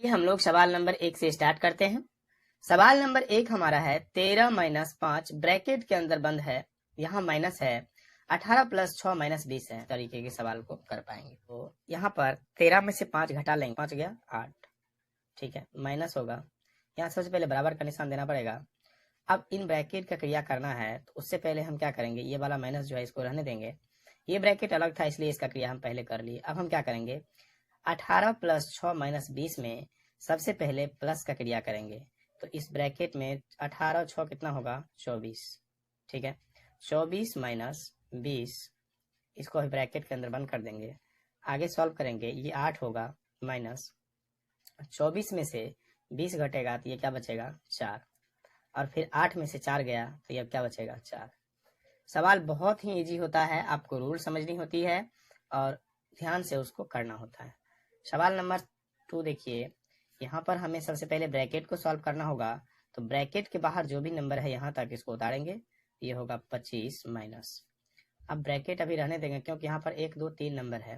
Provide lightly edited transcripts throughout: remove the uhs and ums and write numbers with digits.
ये हम लोग सवाल नंबर 1 से स्टार्ट करते हैं। सवाल नंबर 1 हमारा है 13 माइनस 5 ब्रैकेट के अंदर बंद है, यहाँ माइनस है 18 प्लस 6 माइनस 20 है। तरीके के सवाल को कर पाएंगे। तो यहाँ पर 13 में से 5 घटा लेंगे, 5 गया 8, ठीक है, माइनस होगा। यहाँ सबसे पहले बराबर का निशान देना पड़ेगा। अब इन ब्रैकेट का क्रिया करना है तो उससे पहले हम क्या करेंगे, ये वाला माइनस जो है इसको रहने देंगे। ये ब्रैकेट अलग था इसलिए इसका क्रिया हम पहले कर लिए। अब हम क्या करेंगे, 18 प्लस 6 माइनस 20 में सबसे पहले प्लस का क्रिया करेंगे। तो इस ब्रैकेट में 18 6 कितना होगा 24, ठीक है। 24 माइनस 20 इसको ब्रैकेट के अंदर बंद कर देंगे। आगे सॉल्व करेंगे, ये 8 होगा माइनस 24 में से 20 घटेगा तो ये क्या बचेगा 4, और फिर 8 में से 4 गया तो ये क्या बचेगा 4। सवाल बहुत ही इजी होता है, आपको रूल समझनी होती है और ध्यान से उसको करना होता है। सवाल नंबर 2 देखिए, यहाँ पर हमें सबसे पहले ब्रैकेट को सॉल्व करना होगा। तो ब्रैकेट के बाहर जो भी नंबर है यहाँ तक इसको उतारेंगे, ये होगा 25 माइनस। अब ब्रैकेट अभी रहने देंगे क्योंकि यहाँ पर 1 2 3 नंबर है।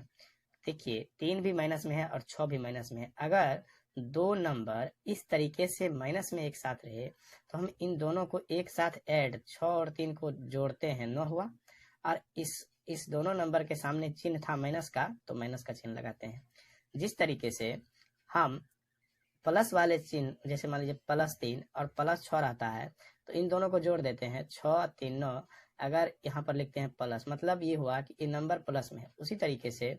देखिए 3 भी माइनस में है और 6 भी माइनस में है। अगर दो नंबर इस तरीके से माइनस में एक साथ रहे तो हम इन दोनों को एक साथ ऐड 6 और 3 को जोड़ते हैं, 9 हुआ। और इस दोनों नंबर के सामने चिन्ह था माइनस का, तो माइनस का चिन्ह लगाते हैं। जिस तरीके से हम प्लस वाले चिन्ह, जैसे मान लीजिए +3 और +6 रहता है, तो इन दोनों को जोड़ देते हैं, 6 3 9। अगर यहाँ पर लिखते हैं प्लस, मतलब ये हुआ कि ये नंबर प्लस में है। उसी तरीके से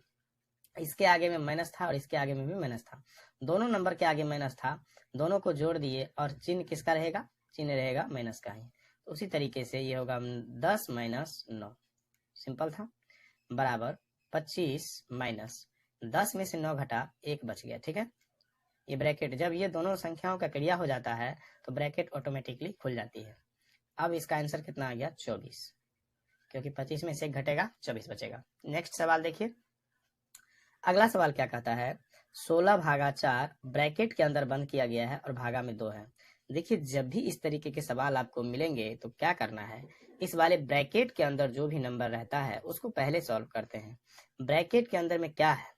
इसके आगे में माइनस था और इसके आगे में भी माइनस था, दोनों नंबर के आगे माइनस था, दोनों को जोड़ दिए और चिन्ह किसका रहेगा, चिन्ह रहेगा माइनस का ही। तो उसी तरीके से ये होगा 10 माइनस 9, सिंपल था, बराबर 25 माइनस 10 में से 9 घटा 1 बच गया, ठीक है। ये ब्रैकेट जब ये दोनों संख्याओं का क्रिया हो जाता है तो ब्रैकेट ऑटोमेटिकली खुल जाती है। अब इसका आंसर कितना आ गया 24, क्योंकि 25 में से 1 घटेगा 24 बचेगा। नेक्स्ट सवाल देखिए, अगला सवाल क्या कहता है, 16 भागा 4 ब्रैकेट के अंदर बंद किया गया है और भागा में 2 है। देखिए जब भी इस तरीके के सवाल आपको मिलेंगे तो क्या करना है, इस वाले ब्रैकेट के अंदर जो भी नंबर रहता है उसको पहले सॉल्व करते हैं। ब्रैकेट के अंदर में क्या है,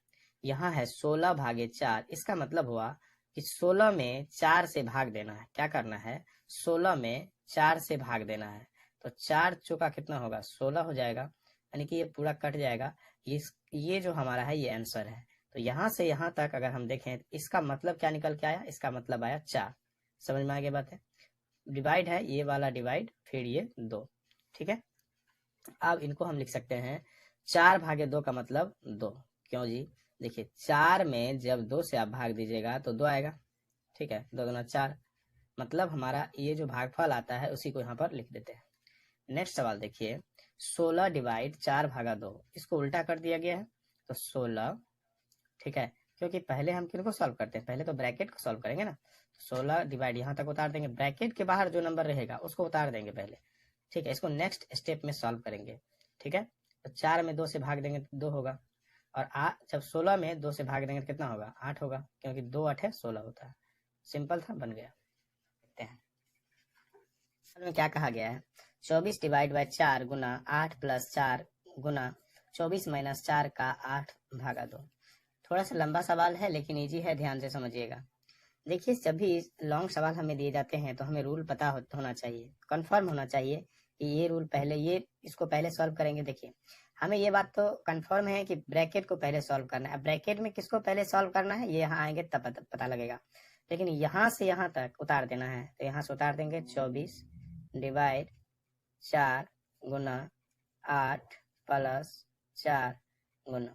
यहाँ है 16 भागे 4, इसका मतलब हुआ कि 16 में 4 से भाग देना है। क्या करना है, 16 में 4 से भाग देना है। तो 4 चौका कितना होगा 16 हो जाएगा, यानी कि ये पूरा कट जाएगा। ये जो हमारा है ये आंसर है। तो यहाँ से यहाँ तक अगर हम देखें तो इसका मतलब क्या निकल के आया, इसका मतलब आया 4। समझ में आ गया बात है, डिवाइड है, ये वाला डिवाइड फिर ये 2, ठीक है। अब इनको हम लिख सकते हैं 4 भागे 2 का मतलब 2। क्यों जी, देखिए 4 में जब 2 से आप भाग दीजिएगा तो 2 आएगा, ठीक है, 2 दूना 4, मतलब हमारा ये जो भागफल आता है उसी को यहाँ पर लिख देते हैं। नेक्स्ट सवाल देखिए, 16 डिवाइड 4 भागा 2, इसको उल्टा कर दिया गया है तो 16, ठीक है, क्योंकि पहले हम किनको सॉल्व करते हैं, पहले तो ब्रैकेट को सॉल्व करेंगे ना। 16 डिवाइड यहाँ तक उतार देंगे, ब्रैकेट के बाहर जो नंबर रहेगा उसको उतार देंगे पहले, ठीक है। इसको नेक्स्ट स्टेप में सॉल्व करेंगे, ठीक है। तो 4 में 2 से भाग देंगे तो 2 होगा, और जब 16 में 2 से भाग देंगे तो कितना होगा 8 होगा, क्योंकि 2 8 16 होता है। सिंपल था, बन गया। देखते हैं में क्या कहा गया है, 24 divide by 4 Guna 8 plus 4 Guna 24 minus 4 का 8 भागा 2। थोड़ा सा लंबा सवाल है लेकिन इजी है, ध्यान से समझिएगा। देखिए जब भी लॉन्ग सवाल हमें दिए जाते हैं तो हमें रूल पता होना चाहिए, कंफर्म होना चाहिए कि ये रूल पहले, ये इसको पहले सॉल्व करेंगे। देखिए हमें ये बात तो कंफर्म है कि ब्रैकेट को पहले सॉल्व करना है। ब्रैकेट में किसको पहले सॉल्व करना है ये यहाँ आएंगे तब पता लगेगा, लेकिन यहाँ से यहाँ तक उतार देना है। तो यहाँ से उतार देंगे 24 डिवाइड 4 गुना 8 प्लस 4 गुना,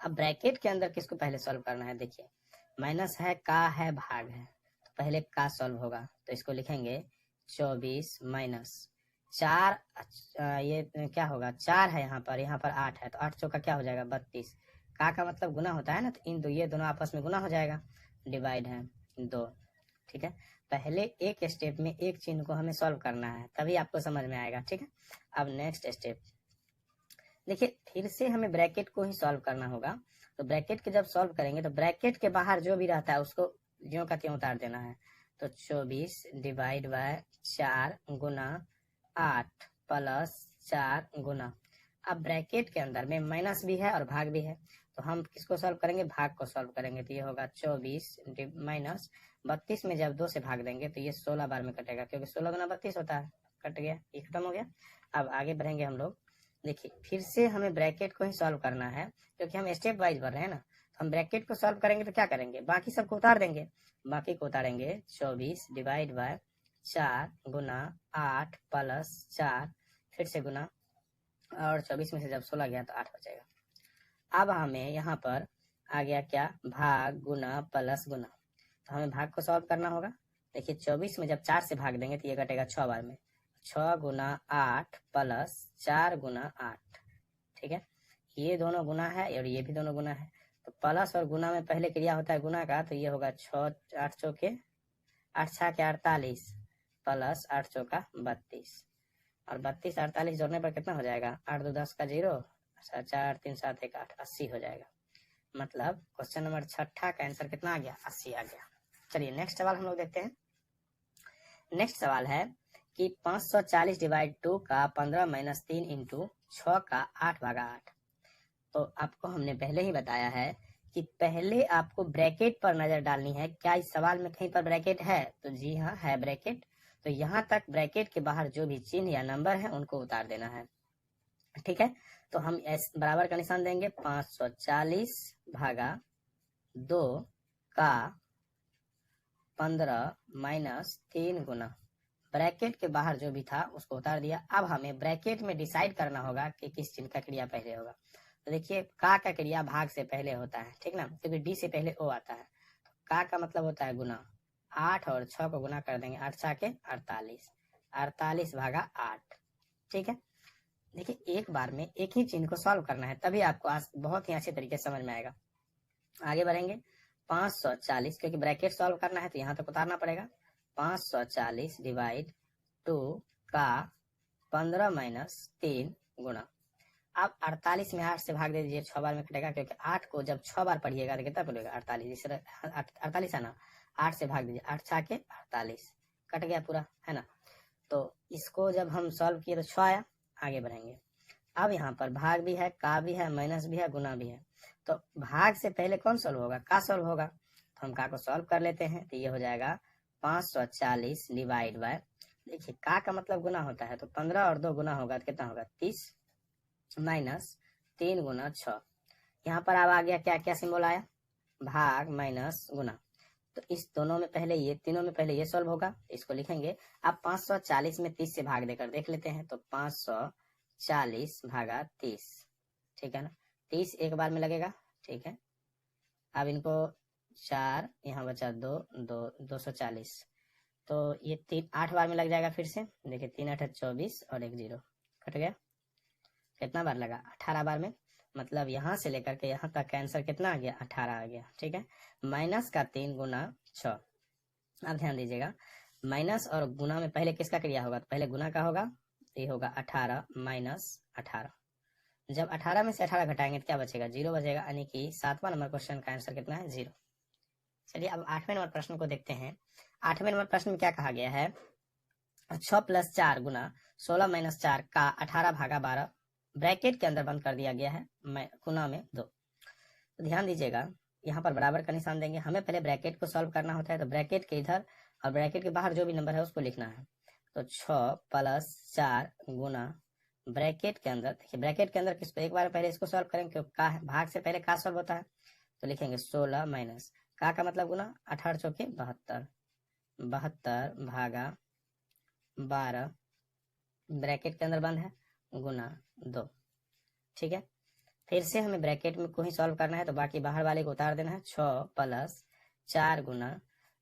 अब ब्रैकेट के अंदर किसको पहले सॉल्व करना है, देखिए माइनस है, का है, भाग है, तो पहले का सॉल्व होगा। तो इसको लिखेंगे 24 माइनस 4, ये क्या होगा 4 है यहाँ पर 8 है, तो 8 चौका क्या हो जाएगा 32। का मतलब गुना होता है ना, तो इन दो ये दोनों आपस में गुना हो जाएगा, डिवाइड है 2, ठीक है। पहले एक स्टेप में एक चिन्ह को हमें सॉल्व करना है, तभी आपको समझ में आएगा, ठीक है। अब नेक्स्ट स्टेप देखिए, फिर से हमें ब्रैकेट को ही सॉल्व करना होगा। तो ब्रैकेट के जब सॉल्व करेंगे तो ब्रैकेट के बाहर जो भी रहता है उसको ज्यों का त्यों उतार देना है। तो 24 डिवाइड बाय 4 गुना 8 प्लस 4 गुना, अब ब्रैकेट के अंदर में माइनस भी है और भाग भी है, तो हम किसको सॉल्व करेंगे, भाग को सॉल्व करेंगे। तो ये होगा 24 माइनस 32 में जब 2 से भाग देंगे तो ये 16 बार में कटेगा, क्योंकि 16 गुना 32 होता है। कट गया, ये खत्म हो गया। अब आगे बढ़ेंगे हम लोग। देखिए फिर से हमें ब्रैकेट को ही सॉल्व करना है, क्योंकि हम स्टेप वाइज बढ़ रहे हैं ना। तो हम ब्रैकेट को सॉल्व करेंगे तो क्या करेंगे, बाकी सबको उतार देंगे। बाकी को उतारेंगे, 24 डिवाइड बाय 4 गुना 8 प्लस 4, फिर से गुना, और 24 में से जब 16 गया तो 8 बचेगा। अब हमें यहाँ पर आ गया क्या, भाग गुना प्लस गुना। तो हमें भाग को सॉल्व करना होगा। देखिए 24 में जब 4 से भाग देंगे तो ये कटेगा 6 बार में, 6 गुना 8 प्लस 4 गुना 8। ठीक है, ये दोनों गुना है और ये भी दोनों गुना है। तो प्लस और गुना में पहले क्रिया होता है गुना का, तो ये होगा 6 8 चौके 8 6 के 48 प्लस 8 चौका 32, और 32 48 जोड़ने पर कितना हो जाएगा, 8 2 10 का 0, 4 3 7 1 8, 80 हो जाएगा। मतलब क्वेश्चन नंबर 6 का आंसर कितना आ गया, 80 आ गया। चलिए नेक्स्ट सवाल हम लोग देखते हैं। नेक्स्ट सवाल है कि 540 डिवाइड 2 का 15 माइनस 3 इंटू 6 का 8 भागा 8। तो आपको हमने पहले ही बताया है कि पहले आपको ब्रैकेट पर नजर डालनी है। क्या इस सवाल में कहीं पर ब्रैकेट है, तो जी हाँ है ब्रैकेट। तो यहाँ तक ब्रैकेट के बाहर जो भी चिन्ह या नंबर है उनको उतार देना है। ठीक है, तो हम बराबर का निशान देंगे, 540 भागा 2 का 15 माइनस 3 गुना, ब्रैकेट के बाहर जो भी था उसको उतार दिया। अब हमें ब्रैकेट में डिसाइड करना होगा कि किस चिन्ह का क्रिया पहले होगा। तो देखिए का क्रिया भाग से पहले होता है, ठीक ना, क्योंकि डी से पहले ओ आता है। तो का मतलब होता है गुना, 8 और 6 को गुना कर देंगे, 8 6 के 48, 48 भागा 8। ठीक है, देखिए एक बार में एक ही चिन्ह को सॉल्व करना है, तभी आपको बहुत ही अच्छे तरीके से समझ में आएगा। आगे बढ़ेंगे, 540, क्योंकि ब्रैकेट सॉल्व करना है तो यहाँ तक उतारना पड़ेगा। 540 डिवाइड 2 का 15 माइनस 3 गुना। अब 48 में 8 से भाग दे दीजिए, 6 बार में कटेगा, क्योंकि 8 को जब 6 बार पढ़िएगा तो कितना पड़ेगा, 48। इस 48 है ना, 8 से भाग दीजिए, 8 6 के 48, कट गया पूरा, है ना। तो इसको जब हम सॉल्व किए तो 6 आया। आगे बढ़ेंगे, अब यहाँ पर भाग भी है, का भी है, माइनस भी है, गुना भी है। तो भाग से पहले कौन सॉल्व होगा, का सॉल्व होगा। तो हम का को सॉल्व कर लेते हैं। तो ये हो जाएगा 540 डिवाइड बाय, देखिए का मतलब गुना होता है, तो 15 और 2 गुना होगा तो कितना होगा, 30 माइनस 3 गुना 6। यहाँ पर अब आ गया क्या क्या सिंबल आया, भाग माइनस गुना। तो इस दोनों में पहले ये, तीनों में पहले ये सॉल्व होगा, इसको लिखेंगे। अब 540 में 30 से भाग देकर देख लेते हैं, तो 540 भागा 30, ठीक है ना, 30 एक बार में लगेगा। ठीक है, अब इनको 4, यहाँ बचा 2 2 240, तो ये 3 8 बार में लग जाएगा फिर से। देखिए 3 8 24 और 1 0, कट गया। कितना बार लगा, 18 बार में। मतलब यहाँ से लेकर के यहाँ तक का आंसर कितना आ गया, 18 आ गया। ठीक है, माइनस का 3 गुना 6। अब ध्यान दीजिएगा, माइनस और गुना में पहले किसका क्रिया होगा, तो पहले गुना का होगा। ये होगा 18 माइनस 18। जब 18 में से 18 घटाएंगे तो क्या बचेगा, 0 बचेगा, यानी कि 7वां नंबर क्वेश्चन का आंसर कितना है, 0। चलिए अब 8वें नंबर प्रश्न को देखते हैं। 8वें नंबर प्रश्न में क्या कहा गया है, 6 प्लस 4 गुना 16 माइनस 4 का 18 भागा 12 ब्रैकेट के अंदर बंद कर दिया गया है, गुना में 2। तो ध्यान दीजिएगा, यहाँ पर बराबर का निशान देंगे। हमें पहले ब्रैकेट को सॉल्व करना होता है, तो ब्रैकेट के इधर और ब्रैकेट के बाहर जो भी नंबर है उसको लिखना है। तो 6 प्लस 4 गुना ब्रैकेट के अंदर, देखिए ब्रैकेट के अंदर किसको, एक बार पहले इसको सॉल्व करेंगे क्योंकि का है, भाग से पहले का सॉल्व होता है। तो लिखेंगे 16 माइनस का मतलब गुना, 18 चौके 72, 72 भागा 12 ब्रैकेट के अंदर बंद है, गुना 2। ठीक है, फिर से हमें ब्रैकेट में को ही सॉल्व करना है, तो बाकी बाहर वाले को उतार देना है। 6 प्लस 4 गुना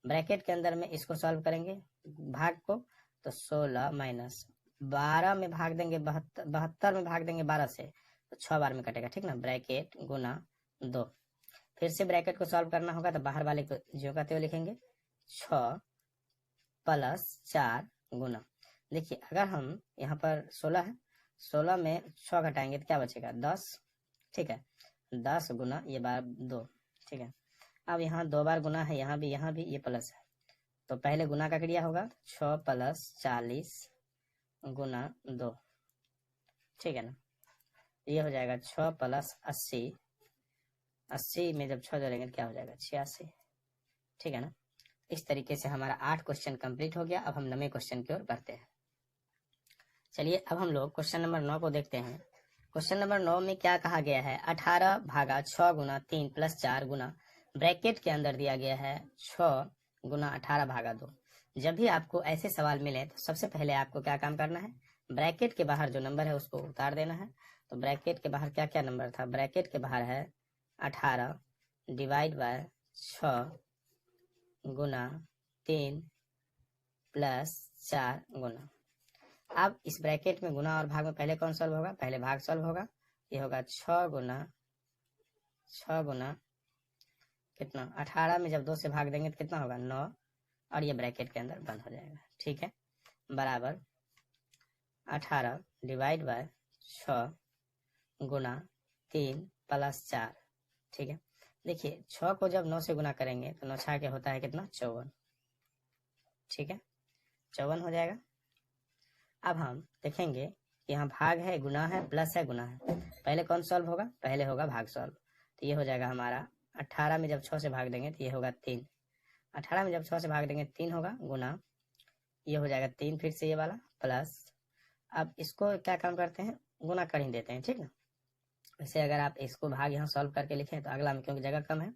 ब्रैकेट के अंदर में इसको सॉल्व करेंगे भाग को, तो 16 माइनस 12 में भाग देंगे, 72 में भाग देंगे 12 से, तो 6 बार में कटेगा। ठीक ना, ब्रैकेट गुना 2। फिर से ब्रैकेट को सॉल्व करना होगा, तो बाहर वाले को जो कहते हुए लिखेंगे 6 प्लस 4 गुना, देखिए अगर हम यहाँ पर 16 है, 16 में 6 घटाएंगे तो क्या बचेगा, 10। ठीक है, 10 गुना ये बार 2। ठीक है, अब यहाँ 2 बार गुना है, यहाँ भी ये प्लस है, तो पहले गुना का क्रिया होगा, 6 प्लस 40 गुना 2। ठीक है ना, ये हो जाएगा 6 प्लस 80 80 में जब 6 जोड़ेंगे तो क्या हो जाएगा 86, ठीक है ना। इस तरीके से हमारा 8 क्वेश्चन कंप्लीट हो गया। अब हम 9वें क्वेश्चन की ओर बढ़ते हैं। चलिए अब हम लोग क्वेश्चन नंबर 9 को देखते हैं। क्वेश्चन नंबर 9 में क्या कहा गया है, 18 भागा 6 गुना 3 प्लस 4 गुना ब्रैकेट के अंदर दिया गया है 6 गुना 18 भागा 2। जब भी आपको ऐसे सवाल मिले तो सबसे पहले आपको क्या काम करना है, ब्रैकेट के बाहर जो नंबर है उसको उतार देना है। तो ब्रैकेट के बाहर क्या क्या नंबर था, ब्रैकेट के बाहर है 18 डिवाइड बाय 6 गुना 3 प्लस 4 गुना। अब इस ब्रैकेट में गुना और भाग में पहले कौन सॉल्व होगा, पहले भाग सॉल्व होगा। ये होगा 6 गुना कितना 18 में जब 2 से भाग देंगे तो कितना होगा 9, और ये ब्रैकेट के अंदर बंद हो जाएगा, ठीक है, बराबर 18 डिवाइड बाय 6 गुना 3 प्लस 4, ठीक है। देखिए 6 को जब 9 से गुना करेंगे तो 9 6 के होता है कितना 54, ठीक है, 54 हो जाएगा। अब हम देखेंगे कि यहाँ भाग है, गुना है, प्लस है, गुना है। पहले कौन सॉल्व होगा, पहले होगा भाग सॉल्व। तो ये हो जाएगा हमारा 18 में जब 6 से भाग देंगे तो ये होगा 3, 18 में जब 6 से भाग देंगे 3 होगा, गुना ये हो जाएगा 3 फिर से ये वाला प्लस। अब इसको क्या काम करते हैं, गुना कर ही देते हैं, ठीक ना। वैसे अगर आप इसको भाग यहाँ सॉल्व करके लिखें तो अगला में, क्योंकि जगह कम है,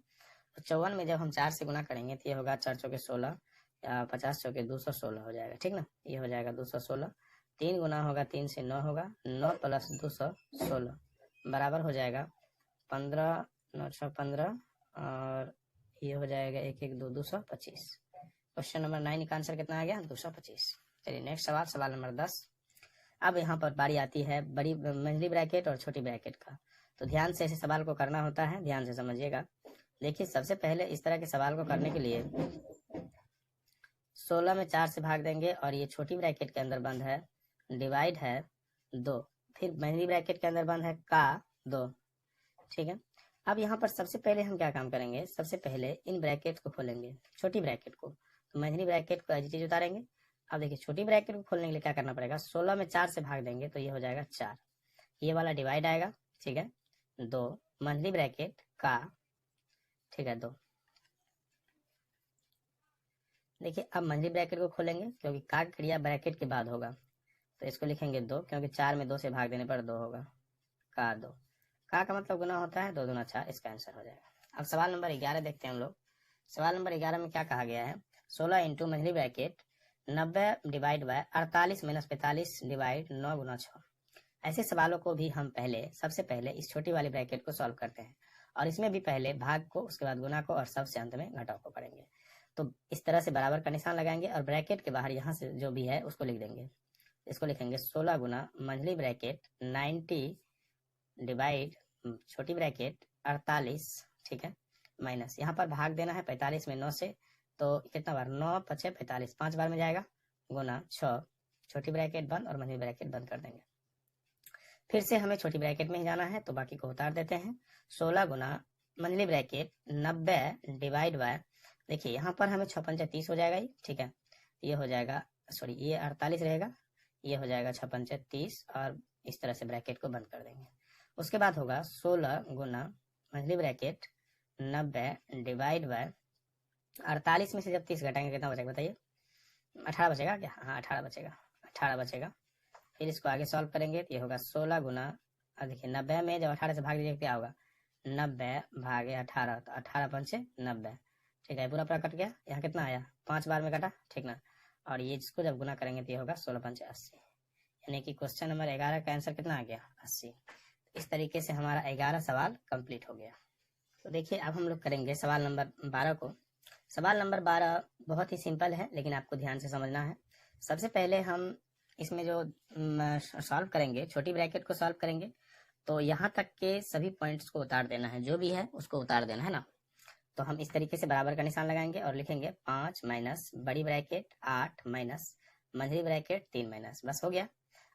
तो 54 में जब हम 4 से गुना करेंगे तो ये होगा 4 चौके 16 या 50 चौके 216 हो जाएगा, ठीक ना। ये हो जाएगा 216, 3 गुना होगा 3 से 9 होगा, 9 प्लस 216 बराबर हो जाएगा 15 9 6 15, और ये हो जाएगा 1 1 2 225। क्वेश्चन नंबर 9 का आंसर कितना आ गया 225। चलिए नेक्स्ट सवाल, सवाल नंबर 10। अब यहाँ पर बारी आती है बड़ी मंझली ब्रैकेट और छोटी ब्रैकेट का। तो ध्यान से ऐसे सवाल को करना होता है, ध्यान से समझिएगा। देखिए सबसे पहले इस तरह के सवाल को करने के लिए 16 में 4 से भाग देंगे, और ये छोटी ब्रैकेट के अंदर बंद है, डिवाइड है 2, फिर मंझली ब्रैकेट के अंदर बंद है का 2, ठीक है। अब यहाँ पर सबसे पहले हम क्या काम करेंगे, सबसे पहले इन ब्रैकेट को खोलेंगे, छोटी ब्रैकेट को, तो मंझली ब्रैकेट को एज चीज उतारेंगे। अब देखिए छोटी ब्रैकेट को खोलने के लिए क्या करना पड़ेगा, 16 में 4 से भाग देंगे तो ये हो जाएगा 4, ये वाला डिवाइड आएगा, ठीक है, 2 मंझली ब्रैकेट का, ठीक है 2। देखिए अब मंझली ब्रैकेट को खोलेंगे, क्योंकि का क्रिया ब्रैकेट के बाद होगा, तो इसको लिखेंगे 2, क्योंकि 4 में 2 से भाग देने पर 2 होगा, का 2, का मतलब गुना होता है, 2 दूना 4, इसका आंसर हो जाएगा। अब सवाल नंबर 11 देखते हैं हम लोग। सवाल नंबर 11 में क्या कहा गया है, 16 इंटू मंझली bracket 90 divide by 48 minus 45 divide 9 गुना 6। ऐसे सवालों को भी हम सबसे पहले इस छोटी वाली ब्रैकेट को सॉल्व करते हैं, और इसमें भी पहले भाग को, उसके बाद गुना को, और सबसे अंत में घटाव को करेंगे। तो इस तरह से बराबर का निशान लगाएंगे और ब्रैकेट के बाहर यहाँ से जो भी है उसको लिख देंगे। इसको लिखेंगे 16 गुना मंझली ब्रैकेट 90 डिवाइड छोटी ब्रैकेट 48, ठीक है, माइनस यहाँ पर भाग देना है 45 में 9 से, तो कितना बार 9 5 45, 5 बार में जाएगा, गुना 6, छोटी ब्रैकेट बंद और मंझली ब्रैकेट बंद कर देंगे। फिर से हमें छोटी ब्रैकेट में ही जाना है, तो बाकी को उतार देते हैं। 16 गुना मंझली ब्रैकेट 90 डिवाइड बाय, देखिए यहाँ पर हमें 6 पंचे 30 हो जाएगा, ठीक है, ये हो जाएगा, सॉरी ये 48 रहेगा, ये हो जाएगा 6 पंचे 30, और इस तरह से ब्रैकेट को बंद कर देंगे। उसके बाद होगा 16 गुना मंझली ब्रैकेट 90 डिवाइड बाय 48 में से जब 30 घटाएंगे कितना बचेगा बताइए, 18 बचेगा क्या, हाँ 18 बचेगा, 18 बचेगा। फिर इसको आगे सॉल्व करेंगे तो ये होगा 16 गुना, देखिए 90 में जब 18 से भाग दीजिए क्या होगा, 90 भागे 18, तो 18 पंचे 90, ठीक है, पूरा पूरा कट गया, यहाँ कितना आया 5 बार में कटा, ठीक ना। और ये इसको जब गुना करेंगे तो ये होगा 16 पंचे 80, यानी कि क्वेश्चन नंबर 11 का आंसर कितना आ गया 80। इस तरीके से हमारा 11 सवाल कंप्लीट हो गया। तो देखिए अब हम लोग करेंगे सवाल नंबर 12 को। सवाल नंबर 12 बहुत ही सिंपल है, लेकिन आपको ध्यान से समझना है। सबसे पहले हम इसमें जो सॉल्व करेंगे, छोटी ब्रैकेट को सॉल्व करेंगे, तो यहाँ तक के सभी पॉइंट्स को उतार देना है, जो भी है उसको उतार देना है ना। तो हम इस तरीके से बराबर का निशान लगाएंगे और लिखेंगे 5 माइनस बड़ी ब्रैकेट 8 माइनस मंझली ब्रैकेट 3 माइनस, बस हो गया।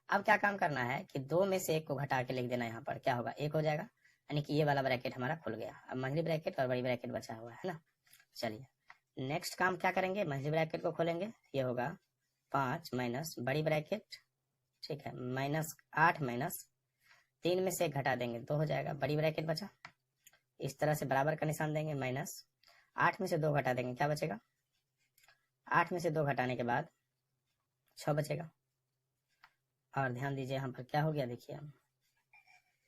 अब क्या काम करना है कि 2 में से 1 को घटा के लिख देना, यहाँ पर क्या होगा 1 हो जाएगा, यानी कि ये वाला ब्रैकेट हमारा खुल गया। अब मंझली ब्रैकेट और बड़ी ब्रैकेट बचा हुआ है ना। चलिए नेक्स्ट काम क्या करेंगे, मंझली ब्रैकेट को खोलेंगे, ये होगा 5 माइनस बड़ी ब्रैकेट, ठीक है, माइनस 8 माइनस 3 में से घटा देंगे 2 हो जाएगा, बड़ी ब्रैकेट बचा, इस तरह से बराबर का निशान देंगे, माइनस 8 में से 2 घटा देंगे, क्या बचेगा? 8 में से 2 घटाने के बाद 6 बचेगा। और ध्यान दीजिए यहाँ पर क्या हो गया, देखिए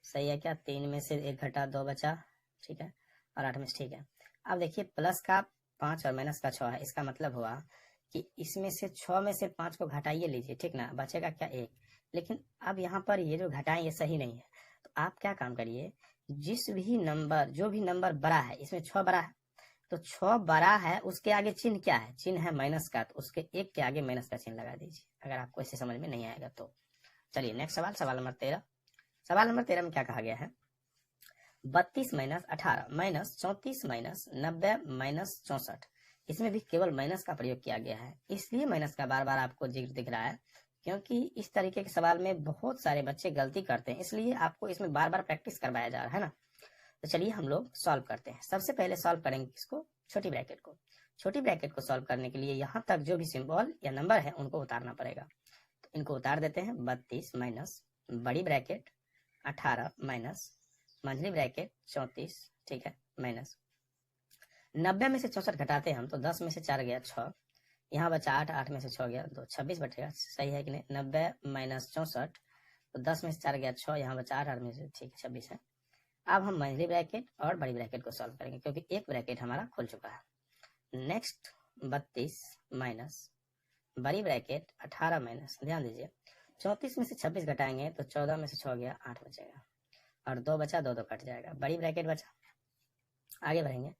सही है क्या? 3 में से 1 घटा 2 बचा, ठीक है, और 8 में से, ठीक है। अब देखिए प्लस का 5 और माइनस का 6 है, इसका मतलब हुआ कि इसमें से 6 में से 5 को घटाइए लीजिए, ठीक ना, बचेगा क्या? 1। लेकिन अब यहाँ पर ये जो घटाएं ये सही नहीं है, तो आप क्या काम करिए, जो भी नंबर बड़ा है, इसमें 6 बड़ा है, तो 6 बड़ा है, उसके आगे चिन्ह क्या है? चिन्ह है माइनस का, तो उसके 1 के आगे माइनस का चिन्ह लगा दीजिए, अगर आपको इसे समझ में नहीं आएगा तो। चलिए नेक्स्ट सवाल, सवाल नंबर 13। सवाल नंबर 13 में क्या कहा गया है? 32 माइनस 18 माइनस 34 माइनस 90 माइनस 64। इसमें भी केवल माइनस का प्रयोग किया गया है, इसलिए माइनस का बार बार आपको जिक्र दिख रहा है, क्योंकि इस तरीके के सवाल में बहुत सारे बच्चे गलती करते हैं, इसलिए आपको इसमें बार बार प्रैक्टिस करवाया जा रहा है ना। तो चलिए हम लोग सॉल्व करते हैं। सबसे पहले सॉल्व करेंगे इसको, छोटी ब्रैकेट को। छोटी ब्रैकेट को सॉल्व करने के लिए यहाँ तक जो भी सिंबल या नंबर है उनको उतारना पड़ेगा, तो इनको उतार देते हैं। 32 माइनस बड़ी ब्रैकेट 18 माइनस मंझली ब्रैकेट 34, ठीक है, माइनस 90 में से 64 घटाते हैं हम, तो 10 में से 4 गया 6, यहाँ बचा 8, 8 में से 6 गया 2, 26 बचेगा, सही है कि नहीं? 90 माइनस 64, तो 10 में से 4 गया 6, यहाँ बचा 8, 8 में से, ठीक है, 26 है। अब हम मंझली ब्रैकेट और बड़ी ब्रैकेट को सॉल्व करेंगे, क्योंकि एक ब्रैकेट हमारा खुल चुका है। नेक्स्ट 32 माइनस बड़ी ब्रैकेट 18 माइनस, ध्यान दीजिए 34 में से 26 घटाएंगे तो 14 में से 6 गया 8 बचेगा, और 2 बचा, 2 कट जाएगा, बड़ी ब्रैकेट बचा। आगे बढ़ेंगे,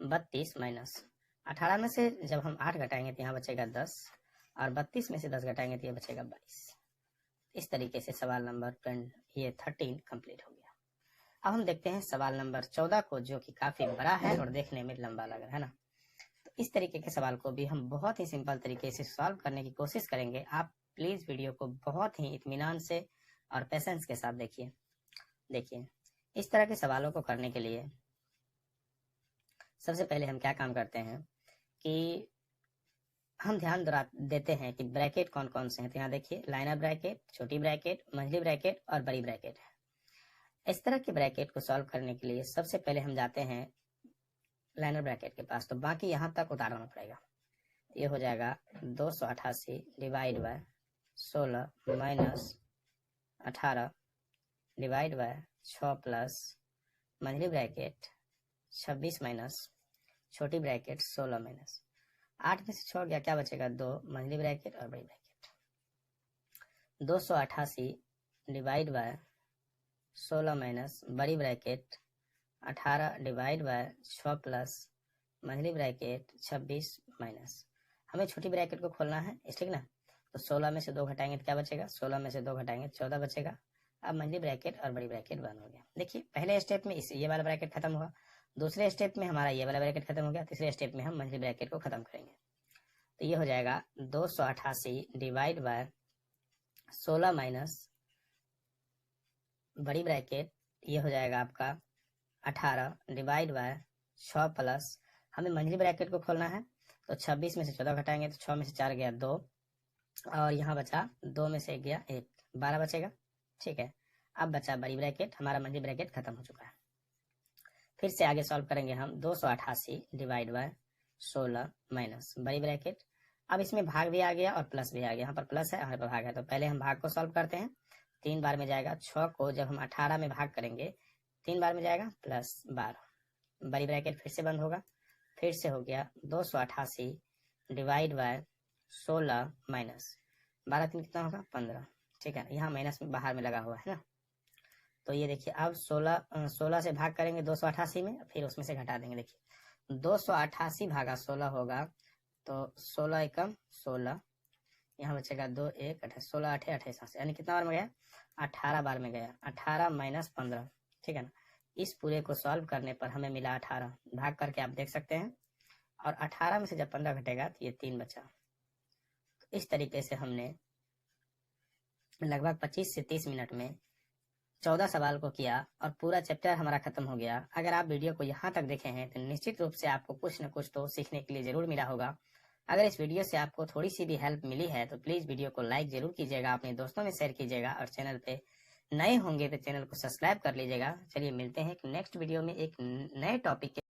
32 माइनस 18 में से जब हम 8 घटाएंगे तो यहाँ बचेगा 10, और 32 में से 10 घटाएंगे तो ये बचेगा 22। इस तरीके से सवाल नंबर 13 कंप्लीट हो गया। अब हम देखते हैं सवाल नंबर 14 को, जो कि काफी बड़ा है और देखने में लंबा लग रहा है ना। तो इस तरीके के सवाल को भी हम बहुत ही सिंपल तरीके से सॉल्व करने की कोशिश करेंगे। आप प्लीज वीडियो को बहुत ही इत्मीनान से और पेशेंस के साथ देखिए। देखिए इस तरह के सवालों को करने के लिए सबसे पहले हम क्या काम करते हैं कि हम ध्यान देते हैं कि ब्रैकेट कौन कौन से हैं। तो यहाँ देखिए लाइनर ब्रैकेट, छोटी ब्रैकेट, मंझली ब्रैकेट और बड़ी ब्रैकेट है। इस तरह के ब्रैकेट को सॉल्व करने के लिए सबसे पहले हम जाते हैं लाइनर ब्रैकेट के पास, तो बाकी यहाँ तक उतारना पड़ेगा। ये हो जाएगा 288 divide by 16 minus 18 divide by 6 plus मंझली ब्रैकेट 26 माइनस छोटी ब्रैकेट 16 माइनस 8 में से 6 गया, क्या बचेगा? 2, मंझली ब्रैकेट और बड़ी ब्रैकेट। 288 डिवाइड बाय 16 माइनस बड़ी ब्रैकेट 18 डिवाइड बाय 6 प्लस मंझली ब्रैकेट 26 माइनस, हमें छोटी ब्रैकेट को खोलना है, ठीक ना। तो 16 में से 2 घटाएंगे तो क्या बचेगा? 16 में से 2 घटाएंगे 14 बचेगा। अब मंझली ब्रैकेट और बड़ी ब्रैकेट बंद हो गया। देखिए पहले स्टेप में ये वाला ब्रैकेट खत्म हुआ, दूसरे स्टेप में हमारा ये वाला ब्रैकेट खत्म हो गया, तीसरे स्टेप में हम मंझली ब्रैकेट को खत्म करेंगे। तो ये हो जाएगा 288 डिवाइड बाय 16 माइनस बड़ी ब्रैकेट, ये हो जाएगा आपका 18 डिवाइड बाय 6 प्लस, हमें मंझली ब्रैकेट को खोलना है, तो 26 में से 14 घटाएंगे तो 6 में से 4 गया 2, और यहाँ बचा 2 में से 1 गया 1, 12 बचेगा, ठीक है। अब बचा बड़ी ब्रैकेट, हमारा मंझली ब्रैकेट खत्म हो चुका है। फिर से आगे सॉल्व करेंगे हम 288 डिवाइड बाय 16 माइनस बड़ी ब्रैकेट। अब इसमें भाग भी आ गया और प्लस भी आ गया, यहाँ पर प्लस है यहाँ पर भाग है, तो पहले हम भाग को सॉल्व करते हैं। 3 बार में जाएगा, 6 को जब हम 18 में भाग करेंगे 3 बार में जाएगा प्लस 12, बड़ी ब्रैकेट फिर से बंद होगा, फिर से हो गया 288 डिवाइड बाय 16 माइनस 12, 3 कितना होगा? 15, ठीक है, यहाँ माइनस में बाहर में लगा हुआ है ना। तो ये देखिए अब 16 से भाग करेंगे 288 में, फिर उसमें से घटा देंगे। देखिए 288 भागा 16 होगा, तो 16 एकम 16, यहाँ बचेगा 2 1 18, 16 8 28, यानी कितना बार में गया? 18 बार में गया। 18 माइनस 15, ठीक है ना। इस पूरे को सॉल्व करने पर हमें मिला 18, भाग करके आप देख सकते हैं, और 18 में से जब 15 घटेगा तो ये 3 बचा। तो इस तरीके से हमने लगभग 25 से 30 मिनट में 14 सवाल को किया और पूरा चैप्टर हमारा खत्म हो गया। अगर आप वीडियो को यहाँ तक देखे हैं तो निश्चित रूप से आपको कुछ न कुछ तो सीखने के लिए जरूर मिला होगा। अगर इस वीडियो से आपको थोड़ी सी भी हेल्प मिली है तो प्लीज वीडियो को लाइक जरूर कीजिएगा, अपने दोस्तों में शेयर कीजिएगा, और चैनल पे नए होंगे तो चैनल को सब्सक्राइब कर लीजिएगा। चलिए मिलते हैं एक नेक्स्ट वीडियो में एक नए टॉपिक के